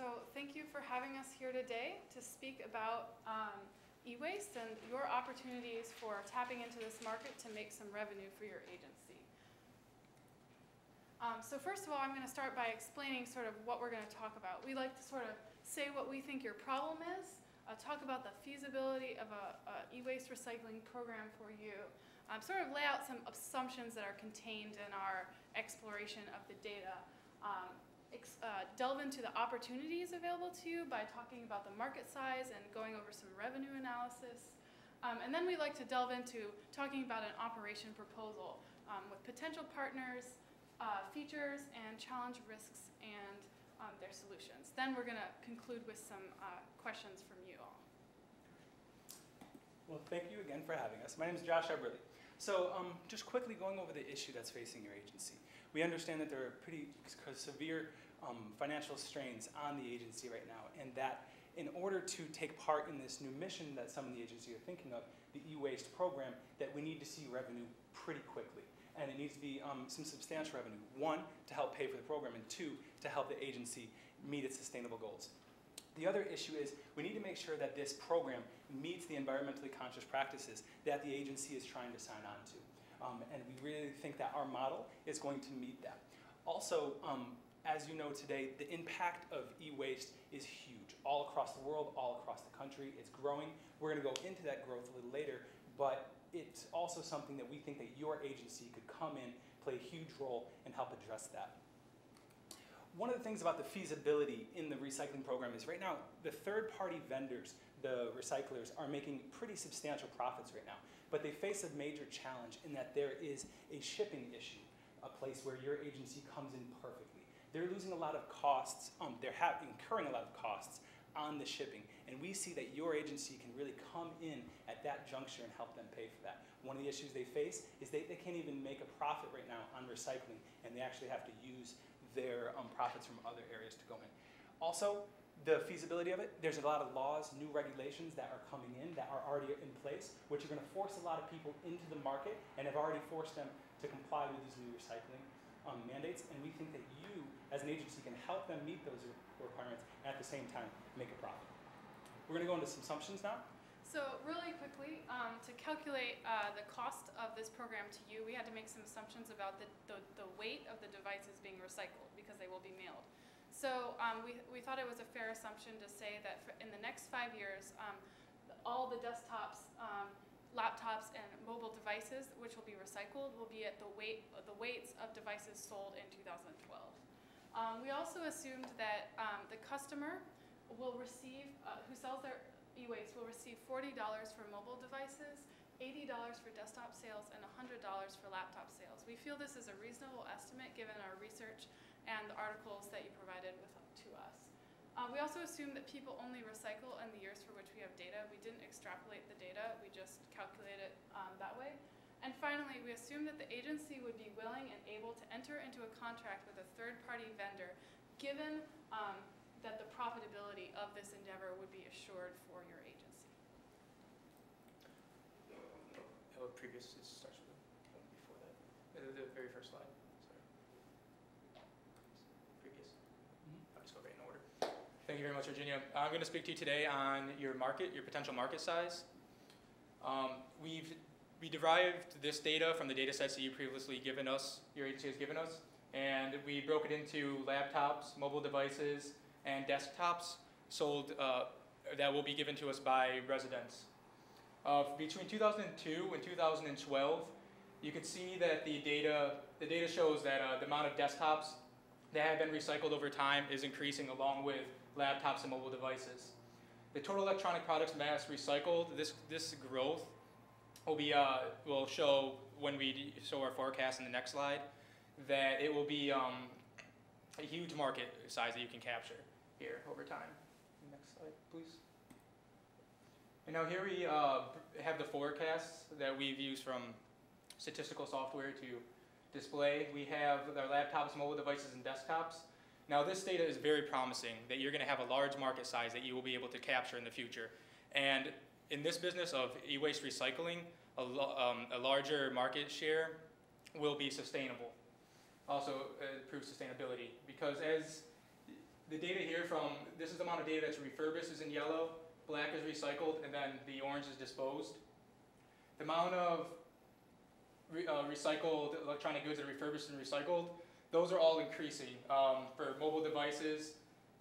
So thank you for having us here today to speak about e-waste and your opportunities for tapping into this market to make some revenue for your agency. So first of all, I'm going to start by explaining sort of what we're going to talk about. We like to sort of say what we think your problem is, talk about the feasibility of a e-waste recycling program for you, sort of lay out some assumptions that are contained in our exploration of the data, delve into the opportunities available to you by talking about the market size and going over some revenue analysis. And then we like to delve into talking about an operation proposal with potential partners, features, and challenge risks and their solutions. Then we're going to conclude with some questions from you all. Well, thank you again for having us. My name is Josh Eberly. So just quickly going over the issue that's facing your agency. We understand that there are pretty severe financial strains on the agency right now, and that in order to take part in this new mission that some of the agency are thinking of, the e-waste program, that we need to see revenue pretty quickly. And it needs to be some substantial revenue. One, to help pay for the program, and two, to help the agency meet its sustainable goals. The other issue is we need to make sure that this program meets the environmentally conscious practices that the agency is trying to sign on to. And we really think that our model is going to meet that. Also, as you know today, the impact of e-waste is huge all across the world, all across the country. It's growing. We're going to go into that growth a little later, but it's also something that we think that your agency could come in, play a huge role, and help address that. One of the things about the feasibility in the recycling program is right now, the third-party vendors, the recyclers, are making pretty substantial profits right now. But they face a major challenge in that there is a shipping issue, a place where your agency comes in perfectly. They're losing a lot of costs, they're incurring a lot of costs on the shipping. And we see that your agency can really come in at that juncture and help them pay for that. One of the issues they face is they can't even make a profit right now on recycling, and they actually have to use their profits from other areas to go in. Also, the feasibility of it, there's a lot of laws, new regulations that are coming in that are already in place, which are going to force a lot of people into the market and have already forced them to comply with these new recycling mandates. And we think that you, as an agency, can help them meet those requirements and at the same time make a profit. We're going to go into some assumptions now. So really quickly, to calculate the cost of this program to you, we had to make some assumptions about the weight of the devices being recycled because they will be mailed. So we thought it was a fair assumption to say that in the next 5 years, all the desktops, laptops, and mobile devices, which will be recycled, will be at the weights of devices sold in 2012. We also assumed that the customer will receive, who sells their e-waste will receive $40 for mobile devices, $80 for desktop sales, and $100 for laptop sales. We feel this is a reasonable estimate given our research and the articles that you provided to us. We also assume that people only recycle in the years for which we have data. We didn't extrapolate the data, we just calculated it that way. And finally, we assume that the agency would be willing and able to enter into a contract with a third-party vendor given that the profitability of this endeavor would be assured for your agency. Previous, it starts with the one before that. The very first slide, sorry. Previous. I'll just go right in order. Thank you very much, Virginia. I'm going to speak to you today on your market, your potential market size. We derived this data from the data sets that you previously given us, your agency has given us, and we broke it into laptops, mobile devices, and desktops sold that will be given to us by residents. Between 2002 and 2012, you can see that the data shows that the amount of desktops that have been recycled over time is increasing along with laptops and mobile devices. The total electronic products mass recycled, this growth will show when we show our forecast in the next slide, that it will be a huge market size that you can capture here over time. Next slide, please. And now here we have the forecasts that we've used from statistical software to display. We have our laptops, mobile devices, and desktops. Now this data is very promising that you're going to have a large market size that you will be able to capture in the future. And in this business of e-waste recycling, a larger market share will be sustainable. Also improve sustainability, because as the data here this is the amount of data that's refurbished is in yellow, black is recycled, and then the orange is disposed. The amount of recycled electronic goods that are refurbished and recycled, those are all increasing for mobile devices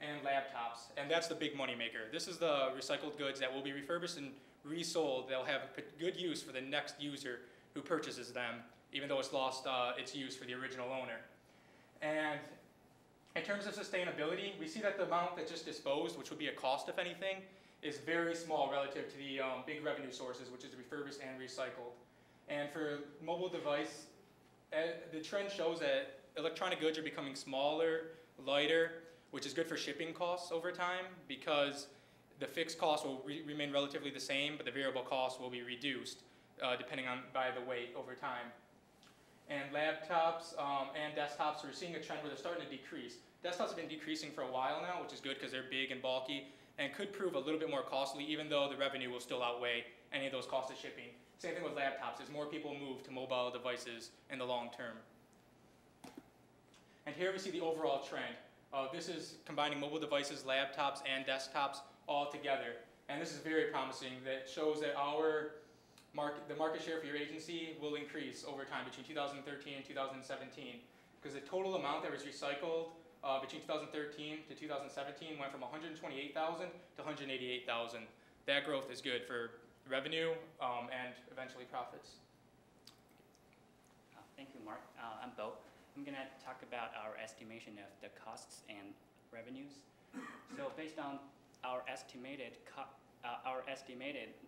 and laptops, and that's the big money maker. This is the recycled goods that will be refurbished and resold. They'll have good use for the next user who purchases them, even though it's lost its use for the original owner. And in terms of sustainability, we see that the amount that's just disposed, which would be a cost if anything, is very small relative to the big revenue sources, which is refurbished and recycled. And for mobile device, the trend shows that electronic goods are becoming smaller, lighter, which is good for shipping costs over time because the fixed cost will remain relatively the same, but the variable cost will be reduced depending on by the weight over time. And laptops and desktops, we're seeing a trend where they're starting to decrease. Desktops have been decreasing for a while now, which is good because they're big and bulky and could prove a little bit more costly, even though the revenue will still outweigh any of those costs of shipping. Same thing with laptops, as more people move to mobile devices in the long term. And here we see the overall trend. This is combining mobile devices, laptops, and desktops all together. And this is very promising. That shows that the market share for your agency will increase over time between 2013 and 2017. Because the total amount that was recycled between 2013 to 2017 went from 128,000 to 188,000. That growth is good for revenue and eventually profits. Thank you, Mark. I'm Bo. I'm going to talk about our estimation of the costs and revenues. So based on our estimated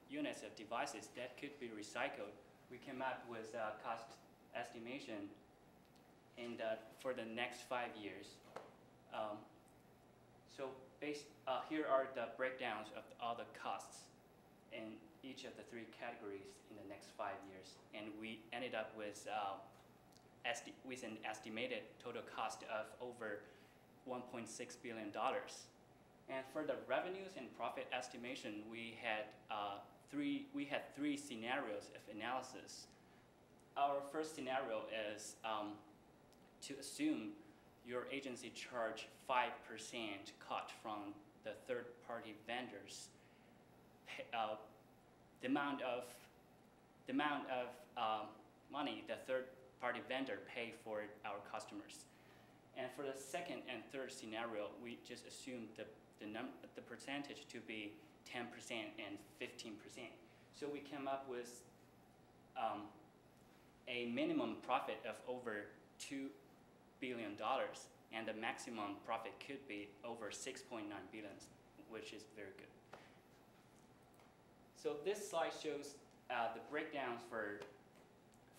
units of devices that could be recycled, we came up with a cost estimation for the next 5 years. Here are the breakdowns of all the costs in each of the 3 categories in the next 5 years, and we ended up with an estimated total cost of over $1.6 billion. And for the revenues and profit estimation, we had 3 scenarios of analysis. Our first scenario is to assume your agency charge 5% cut from the third-party vendors. The amount of money the third-party vendor pay for our customers. And for the second and third scenario, we just assumed the percentage to be 10% and 15%. So we came up with a minimum profit of over $2 billion, and the maximum profit could be over $6.9 billion, which is very good. So this slide shows the breakdowns for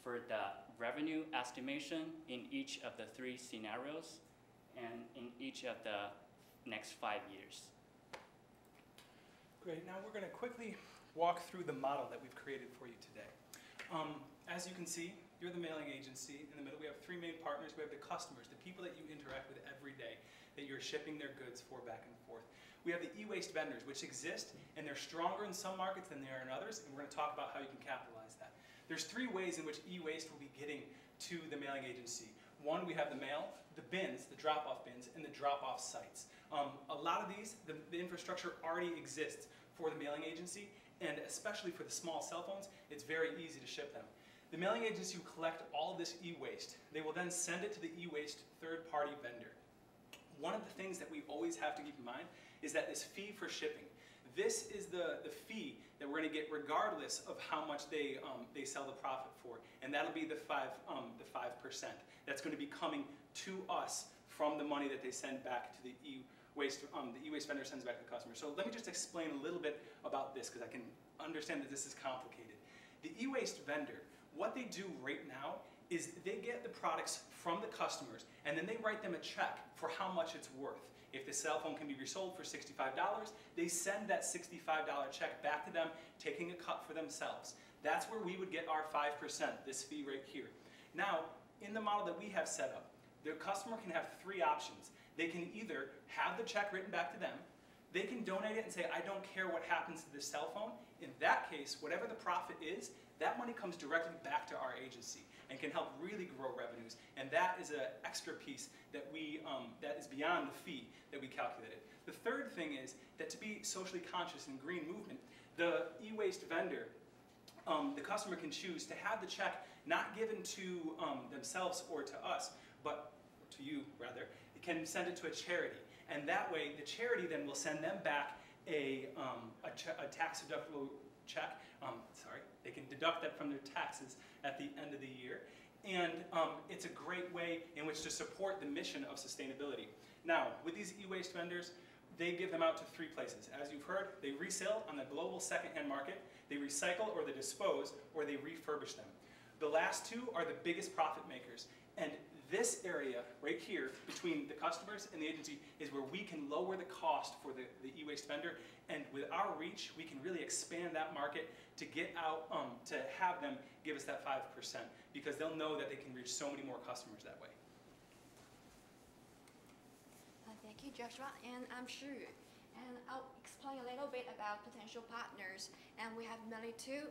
the revenue estimation in each of the 3 scenarios and in each of the next 5 years. Great. Now we're going to quickly walk through the model that we've created for you today. As you can see, you're the mailing agency. In the middle, we have 3 main partners. We have the customers, the people that you interact with every day, that you're shipping their goods for back and forth. We have the e-waste vendors, which exist, and they're stronger in some markets than they are in others, and we're going to talk about how you can capitalize that. There's 3 ways in which e-waste will be getting to the mailing agency. One, we have the mail, the bins, the drop-off bins, and the drop-off sites. A lot of these, the infrastructure already exists for the mailing agency, and especially for the small cell phones, it's very easy to ship them. The mailing agency will collect all of this e-waste. They will then send it to the e-waste third-party vendor. One of the things that we always have to keep in mind is that this fee for shipping, this is the fee that we're going to get regardless of how much they sell the profit for, and that'll be the 5%. That's going to be coming to us from the money that they send back to the e-waste. The e-waste vendor sends back to the customer. So let me just explain a little bit about this because I can understand that this is complicated. The e-waste vendor, what they do right now is they get the products from the customers and then they write them a check for how much it's worth. If the cell phone can be resold for $65, they send that $65 check back to them, taking a cut for themselves. That's where we would get our 5%, this fee right here. Now, in the model that we have set up, the customer can have 3 options. They can either have the check written back to them, they can donate it and say, I don't care what happens to this cell phone. In that case, whatever the profit is, that money comes directly back to our agency and can help really grow revenues. And that is an extra piece that that is beyond the fee that we calculated. The third thing is that to be socially conscious in green movement, the e-waste vendor, the customer can choose to have the check not given to themselves or to us, but to you rather, it can send it to a charity. And that way, the charity then will send them back a tax deductible check. They can deduct that from their taxes at the end of the year. And it's a great way in which to support the mission of sustainability. Now, with these e-waste vendors, they give them out to 3 places. As you've heard, they resell on the global secondhand market, they recycle or they dispose, or they refurbish them. The last 2 are the biggest profit makers. And this area right here between the customers and the agency is where we can lower the cost for the e-waste vendor. And with our reach, we can really expand that market to get out, to have them give us that 5%, because they'll know that they can reach so many more customers that way. Thank you, Joshua, and I'm Shu. And I'll explain a little bit about potential partners. And we have mainly 2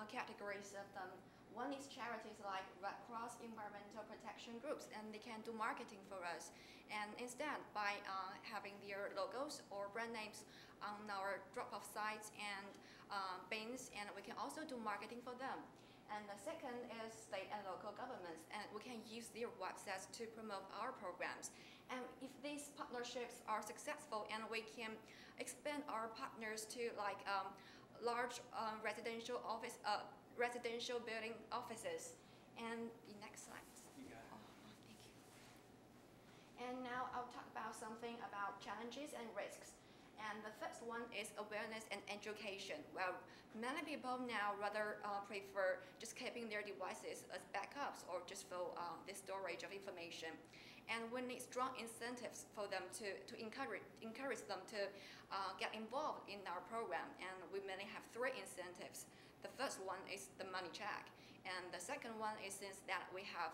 categories of them. One is charities like Red Cross environmental protection groups, and they can do marketing for us. And instead, by having their logos or brand names on our drop-off sites and bins, and we can also do marketing for them. And the second is state and local governments, and we can use their websites to promote our programs. And if these partnerships are successful, and we can expand our partners to like large residential building offices. And the next slide. You got it. Thank you. And now I'll talk about something about challenges and risks. And the first one is awareness and education. Well, many people now rather prefer just keeping their devices as backups or just for the storage of information. And we need strong incentives for them to encourage them to get involved in our program. And we mainly have 3 incentives. The first one is the money check. And the second one is since that we have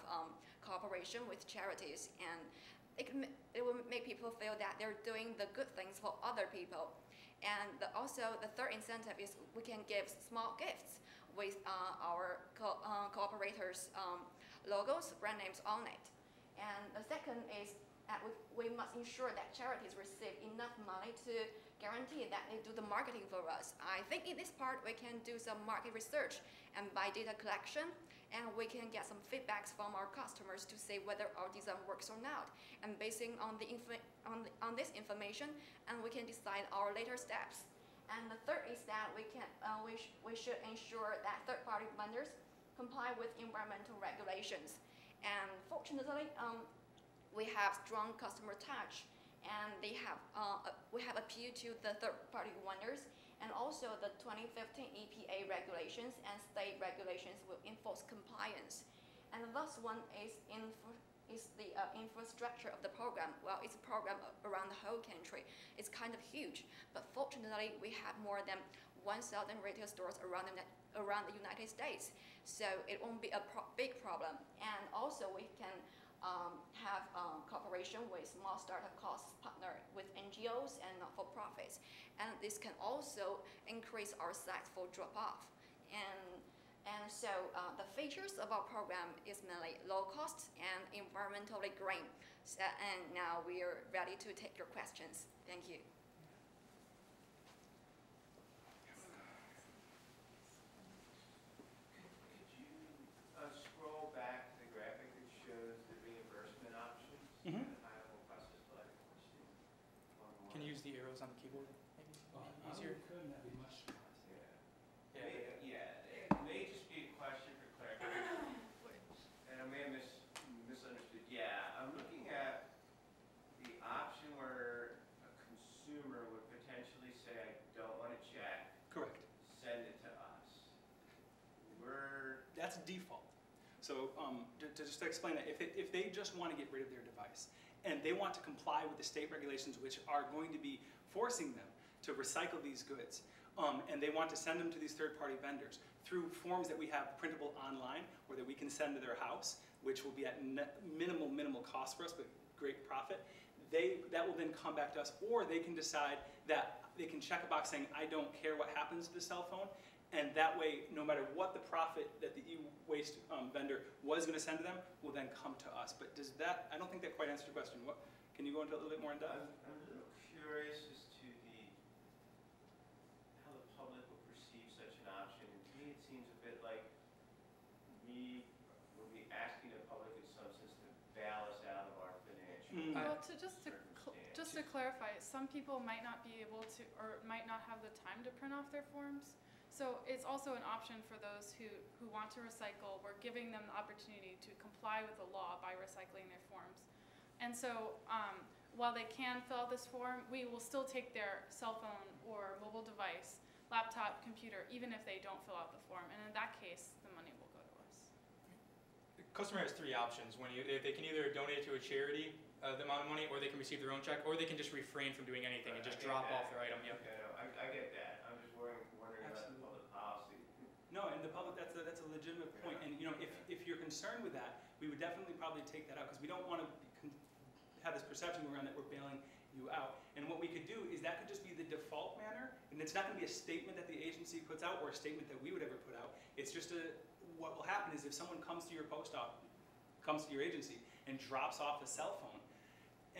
cooperation with charities, and it will make people feel that they're doing the good things for other people. And also the third incentive is we can give small gifts with our cooperators' logos, brand names on it. And the second is that we must ensure that charities receive enough money to guarantee that they do the marketing for us. I think in this part we can do some market research and by data collection, and we can get some feedbacks from our customers to see whether our design works or not. And basing on this information, and we can decide our later steps. And the third is that we should ensure that third-party vendors comply with environmental regulations. And fortunately, we have strong customer touch, and we have appealed to the third-party vendors, and also the 2015 EPA regulations and state regulations will enforce compliance. And the last one is the infrastructure of the program. Well, it's a program around the whole country. It's kind of huge, but fortunately, we have more than 1,000 retail stores around the United States, so it won't be a big problem. And also, we can have cooperation with small startup costs partner with NGOs and not-for-profits, and this can also increase our sites for drop-off. And so the features of our program is mainly low cost and environmentally green. So, and now we are ready to take your questions. Thank you. Could you scroll back to the graphic that shows the reimbursement options? Mhm. And high-level process flow question. Can you use the arrows on the keyboard? Maybe easier. Couldn't that be much? Yeah. It may just be a question for clarification. And I may have misunderstood. Yeah, I'm looking at the option where a consumer would potentially say, I don't want to check, Correct. send it to us. That's default. So just to explain that, if they just want to get rid of their device and they want to comply with the state regulations which are going to be forcing them to recycle these goods, and they want to send them to these third-party vendors through forms that we have printable online or that we can send to their house, which will be at minimal cost for us, but great profit, that will then come back to us, or they can decide that they can check a box saying, I don't care what happens to the cell phone, and that way, no matter what the profit that the e-waste vendor was going to send to them, will then come to us. But does that, I don't think that quite answers your question. Can you go into a little bit more in depth? I'm a little curious as to how the public will perceive such an option. And to me, it seems a bit like we will be asking the public in some sense to bail us out of our financial Well, just to circumstance. clarify, some people might not be able to, or might not have the time to print off their forms. So it's also an option for those who want to recycle. We're giving them the opportunity to comply with the law by recycling their forms. And so while they can fill out this form, we will still take their cell phone or mobile device, laptop, computer, even if they don't fill out the form. And in that case, the money will go to us. The customer has three options. They can either donate to a charity the amount of money, or they can receive their own check, or they can just refrain from doing anything and just drop off their item. Yep. Okay, no, I get that. I'm just wondering about the public policy. No, and the public, that's a legitimate point. And you know, if you're concerned with that, we would definitely probably take that out, because we don't want to have this perception around that we're bailing you out. And what we could do is that could just be the default manner, and it's not going to be a statement that the agency puts out or a statement that we would ever put out. It's just what will happen is if someone comes to your post office, comes to your agency and drops off a cell phone,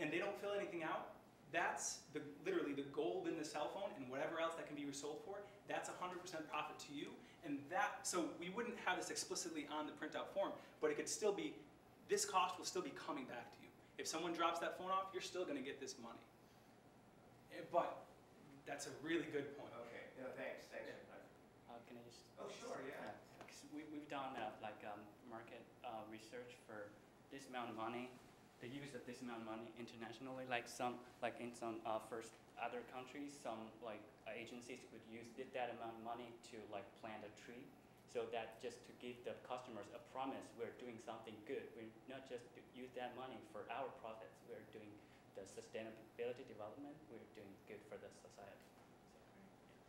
and they don't fill anything out, that's literally the gold in the cell phone and whatever else that can be resold for, that's 100% profit to you. And so we wouldn't have this explicitly on the printout form, but it could still be, this cost will still be coming back to you. If someone drops that phone off, you're still going to get this money. But that's a really good point. Okay, no, thanks. Can I just? Oh, sure, yeah. Because we've done market research for this amount of money, the use of this amount of money internationally. In some other countries, some agencies would use that amount of money to plant a tree. So that just to give the customers a promise, we're doing something good. We're not just to use that money for our profits. We're doing the sustainability development. We're doing good for the society.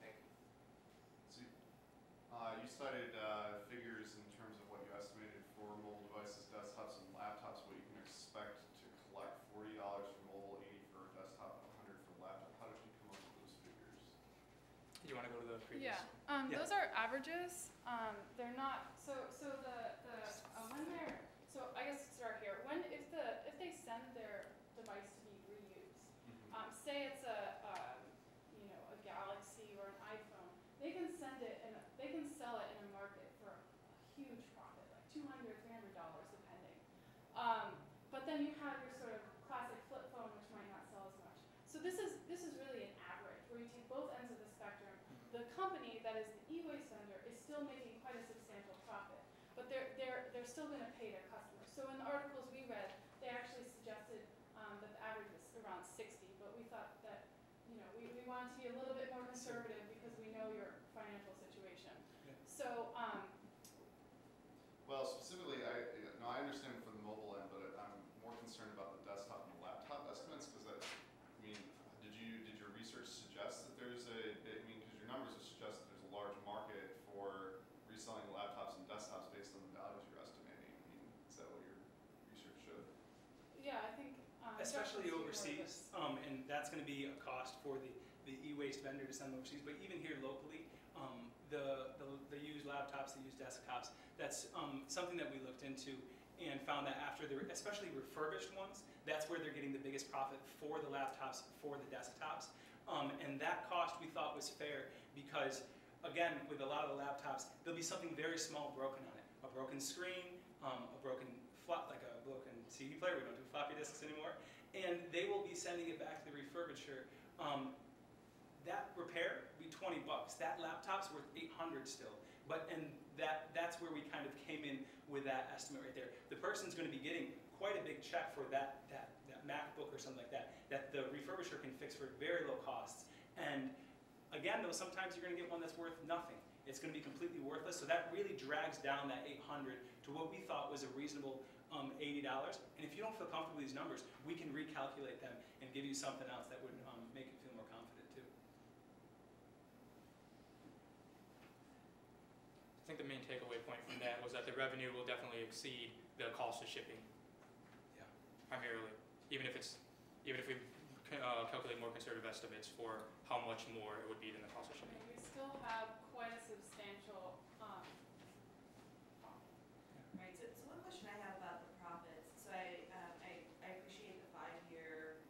Thank you. So, you cited figures in terms of what you estimated for mobile devices, desktops, and laptops, what you can expect to collect, $40 for mobile, $80 for desktop, $100 for laptop. How did you come up with those figures? Do you want to go to the previous? Yeah, Yeah. those are averages. They're not, when they're, so I guess start here. If they send their device to be reused, say it's a Galaxy or an iPhone, they can send it and they can sell it in a market for a huge profit, like $200, $300 depending. But then you have your sort of classic flip phone, which might not sell as much. So this is really an average where you take both ends of the spectrum. The company that is the e-waste vendor is still making quite a substantial profit, but they're still going to pay their customers. So in the articles we read, they actually suggested that the average was around 60, but we thought that we wanted to be a little bit more conservative because we know your financial situation. Yeah. So Well, specifically, I understand for the mobile end, but I'm more concerned about the desktop and the laptop estimates, because did your research suggest that because your numbers would suggest that there's a large market for reselling laptops and desktops based on the values you're estimating. Is that what your research showed? yeah, I think Especially Jeff can overseas, speak more to this. and that's going to be a cost for the e-waste vendor to send overseas. But even here locally, the used laptops, the used desktops, that's something that we looked into and found that after especially refurbished ones, that's where they're getting the biggest profit for the laptops, for the desktops. And that cost we thought was fair because, again, with a lot of the laptops, there'll be something very small broken on it. A broken screen, a broken CD player, we don't do floppy disks anymore, and they will be sending it back to the refurbisher. That repair will be $20. That laptop's worth $800 still. That's where we kind of came in with that estimate right there. The person's going to be getting quite a big check for that MacBook or something like that the refurbisher can fix for very low costs. And again, though, sometimes you're going to get one that's worth nothing. It's going to be completely worthless. So that really drags down that $800 to what we thought was a reasonable $80. And if you don't feel comfortable with these numbers, we can recalculate them and give you something else that would make you feel more confident too. I think the main takeaway point from that was that the revenue will definitely exceed the cost of shipping. Yeah. Primarily, even if we calculate more conservative estimates for how much more it would be than the cost of shipping. We still have quite a substantial Right. So one question I have about the profits. So I appreciate the 5-year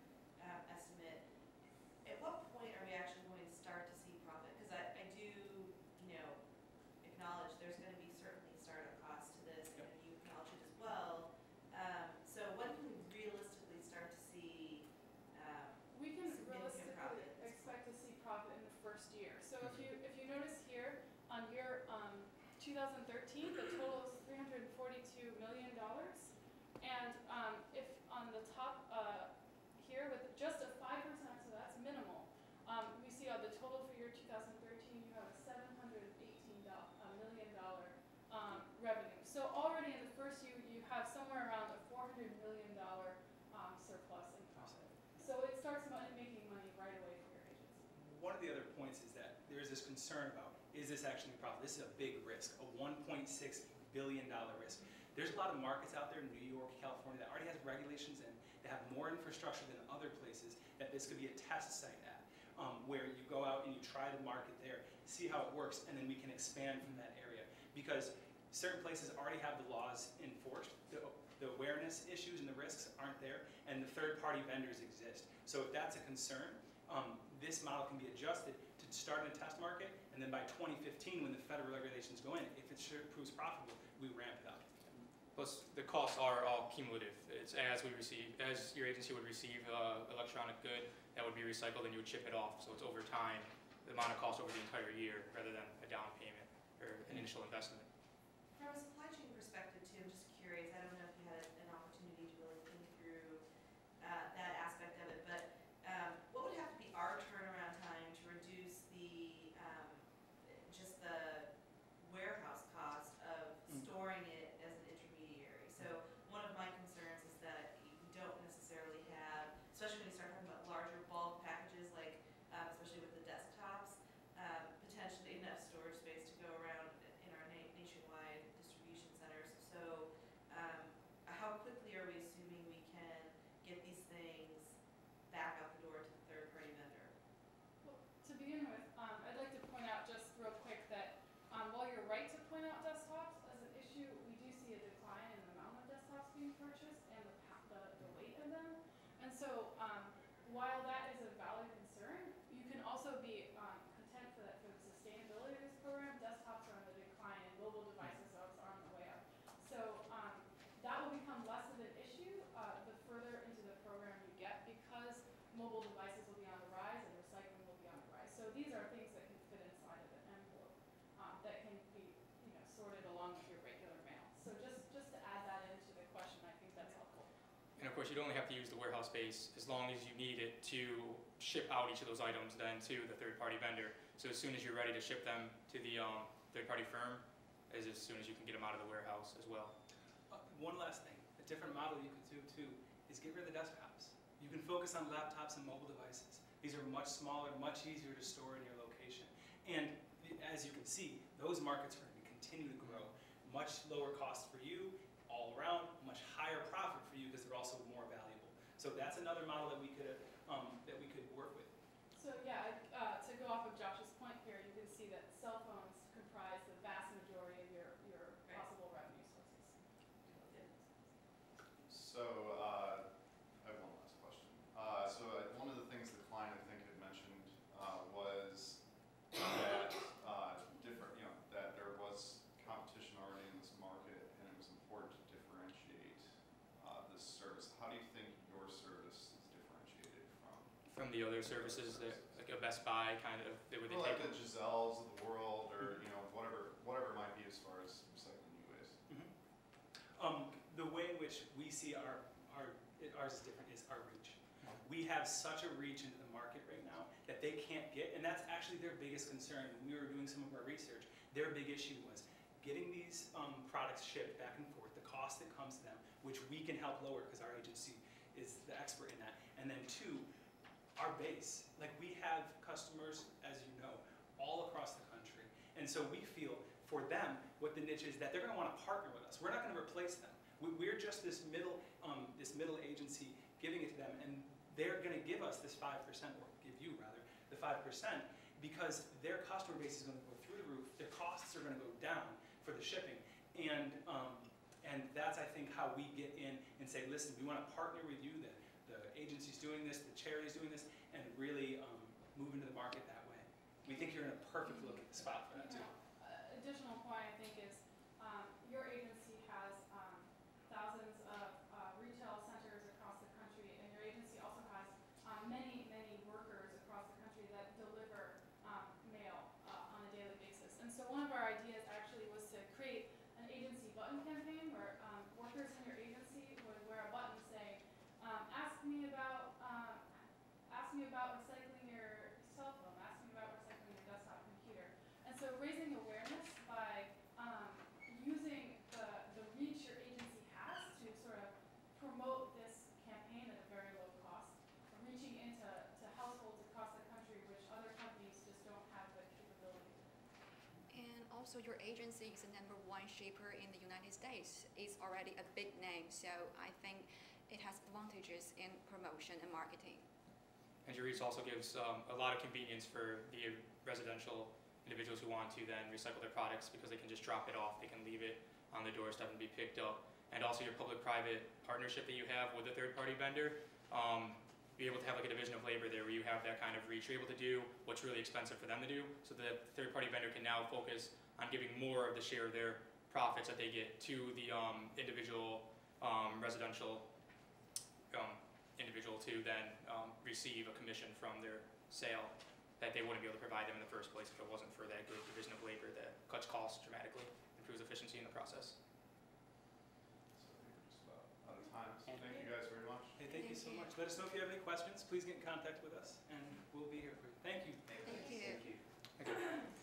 concern about, is this actually a problem? This is a big risk, a $1.6 billion risk. There's a lot of markets out there in New York, California, that already has regulations and they have more infrastructure than other places that this could be a test site at, where you go out and you try to market there, see how it works, and then we can expand from that area. Because certain places already have the laws enforced, the awareness issues and the risks aren't there, and the third-party vendors exist. So if that's a concern, this model can be adjusted to start in a test market, and then by 2015, when the federal regulations go in, if it proves profitable, we ramp it up. Plus, the costs are all cumulative. It's as your agency would receive electronic good that would be recycled, and you would ship it off. So it's over time, the amount of cost over the entire year, rather than a down payment or an initial investment. From a supply chain perspective, too, I'm just curious. I don't know if you had an opportunity to really think through that aspect of it, but what would have to be our turnaround time to reduce just the warehouse cost of storing it as an intermediary? So one of my concerns is that you don't necessarily have, especially when you start talking about larger bulk packages, like especially with the desktops, potentially enough storage space to go around in our nationwide distribution centers. So how quickly are we assuming we can get these things back out the door to the third-party vendor? Well, to begin with, I'd like to point out just real quick that while you're right to point out desktops as an issue, we do see a decline in the amount of desktops being purchased and the weight of them. And so while that is a valid concern, you can also be content for the sustainability of this program. Desktops are on the decline and mobile devices are on the way up. So that will become less of an issue the further into the program you get, because mobile devices will be on the rise and recycling will be on the rise. So these are things that can fit inside of an envelope that can be sorted along with your regular mail. So just to add that into the question, I think that's helpful. And of course, you'd only have to use the warehouse space as long as you need it to ship out each of those items then to the third-party vendor. So as soon as you're ready to ship them to the third-party firm, as soon as you can get them out of the warehouse as well. One last thing, a different model you could do too is get rid of the desktops. You can focus on laptops and mobile devices. These are much smaller, much easier to store in your location. And as you can see, those markets are going to continue to grow. Much lower cost for you all around, much higher profit for you because they're also more valuable. So that's another model that we could work with. So yeah, to go off of Josh's point here, you can see that cell phones comprise the vast majority of your possible revenue sources. So I have one last question. One of the things the client, I think, had mentioned was that that there was competition already in this market, and it was important to differentiate this service. How do you think your service is differentiated From the other services, that, like a Best Buy kind of, where they like take the Giselles of the world, or whatever it might be as far as recycling e-waste? The way in which we see ours is different is our reach. We have such a reach into the market right now that they can't get, and that's actually their biggest concern. When we were doing some of our research, their big issue was getting these products shipped back and forth, the cost that comes to them, which we can help lower because our agency is the expert in that. And then two, our base. Like, we have customers, as you know, all across the country. And so we feel for them, what the niche is, that they're going to want to partner with us. We're not going to replace them. We're just this middle agency giving it to them, and they're going to give us this 5%, or give you rather, the 5%, because their customer base is going to go through the roof. Their costs are going to go down for the shipping, and that's, I think, how we get in and say, listen, we want to partner with you. The agency's doing this, the charity's doing this, and really move into the market that way. We think you're in a perfect spot for that too. Additional point, I think, is your agency has thousands of retail centers across the country, and your agency also has many workers across the country that deliver mail on a daily basis. And so one of our ideas actually was to create an agency button campaign where workers in your agency would wear a button saying, ask me about recycling your cell phone, ask me about recycling your desktop computer. And so raising awareness by also your agency is the #1 shipper in the United States. It's already a big name, so I think it has advantages in promotion and marketing. And your REITs also gives a lot of convenience for the residential individuals who want to then recycle their products because they can just drop it off, they can leave it on the doorstep and be picked up. And also your public-private partnership that you have with a third-party vendor, be able to have like a division of labor there where you have that kind of reach. You're able to do what's really expensive for them to do, so the third-party vendor can now focus on giving more of the share of their profits that they get to the individual residential individual to then receive a commission from their sale that they wouldn't be able to provide them in the first place if it wasn't for that good division of labor that cuts costs dramatically, improves efficiency in the process. So I think we're just about out of time. So And- thank you guys very much. Hey, thank you so Thank you. much. Let us know if you have any questions. Please get in contact with us, and we'll be here for you. Thank you. Thank you. Thank you. Okay.